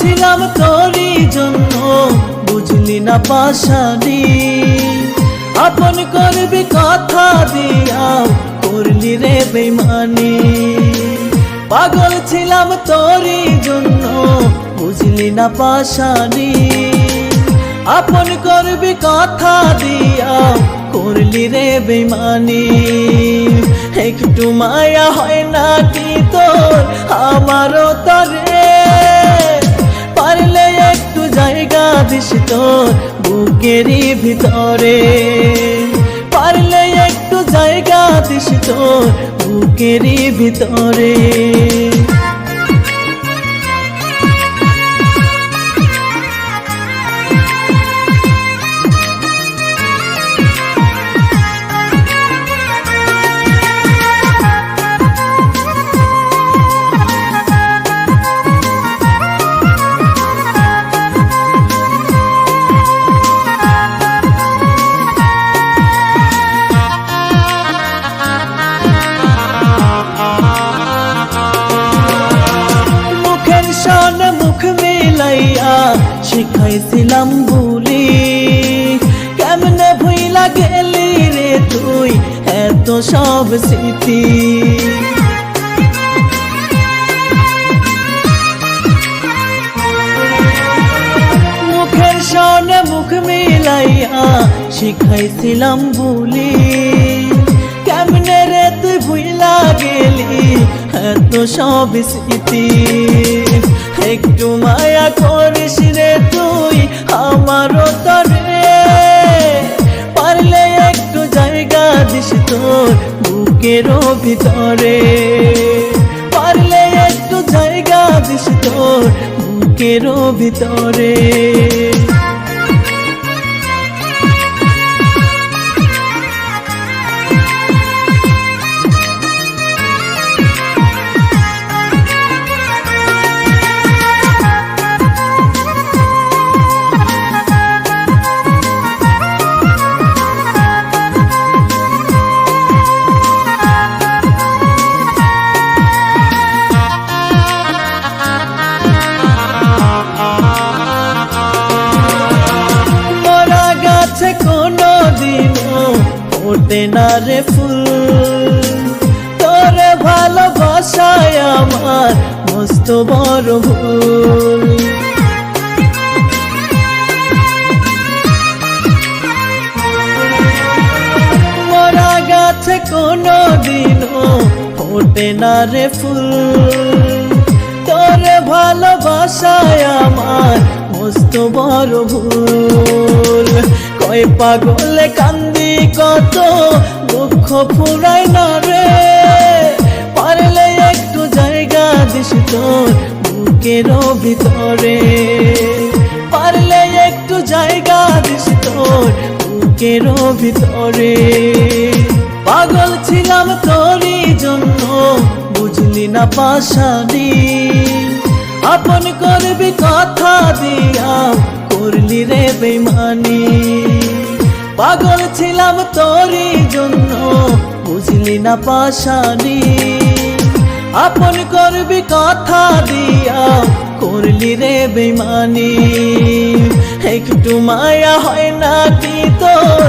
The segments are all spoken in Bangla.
ছিলাম তোরই জন্য বুঝলি না পাশানি, আপন করবি কথা দিয়া করলি রে বেইমানি। পাগল ছিলাম তোরই জন্য বুঝলি না পাশানি, আপন করবি কথা দিয়া করলি রে বেইমানি। একটু মায়া হয় না কি তোর আমারও তরে, পারলে একটু জায়গা দিস তোর বুকেরই ভিতরে, পারলে একটু জায়গা দিস তোর বুকেরই ভিতরে। মুখ মিলাইয়া শিখাইছিলাম বুলি, কেমনে ভুইলা গেলি রে তুই এত সব স্মৃতি। মুখের সনে মুখ মিলাইয়া শিখাইছিলাম বুলি, কেমনে রে তুই ভুইলা গেলি এত সব স্মৃতি। একটু মায়া করিস রে তুই আমারও তরে, পারলে একটু জায়গা দিস তোর বুকেরও ভিতরে, পারলে একটু জায়গা দিস তোর বুকেরও ভিতরে। কোনো দিনও ওঠে না রে ফুল, তোরে ভালোবাসায় আমার মস্ত বড় ভুল। মরা গাছে কোনো দিনও ওঠে না রে ফুল, তোরে ভালোবাসায় আমার মস্ত বড় ভুল। কয় পাগলে কান্দি কত দুঃখ ফুরাই না রে, পারলে একটু জায়গা দিস তোর বুকেরও ভিতরে, পারলে একটু জায়গা দিস তোর বুকেরও ভিতরে। পাগল ছিলাম তোরই জন্য বুঝলি না পাশানি, আপন করবি কথা দিয়া করলি রে বেইমানি। পাগল ছিলাম তোরই জন্য বুঝলি না পাশানি, আপন করবি কথা দিয়া করলি রে বেইমানি। একটু মায়া হয় না কি তোর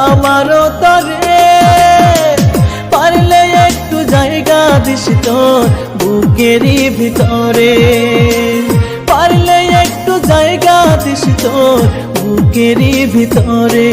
আমারও তরে, পারলে একটু জায়গা দিস তোর বুকেরই ভিতরে, পারলে একটু জায়গা দিস তোর বুকেরই ভিতরে।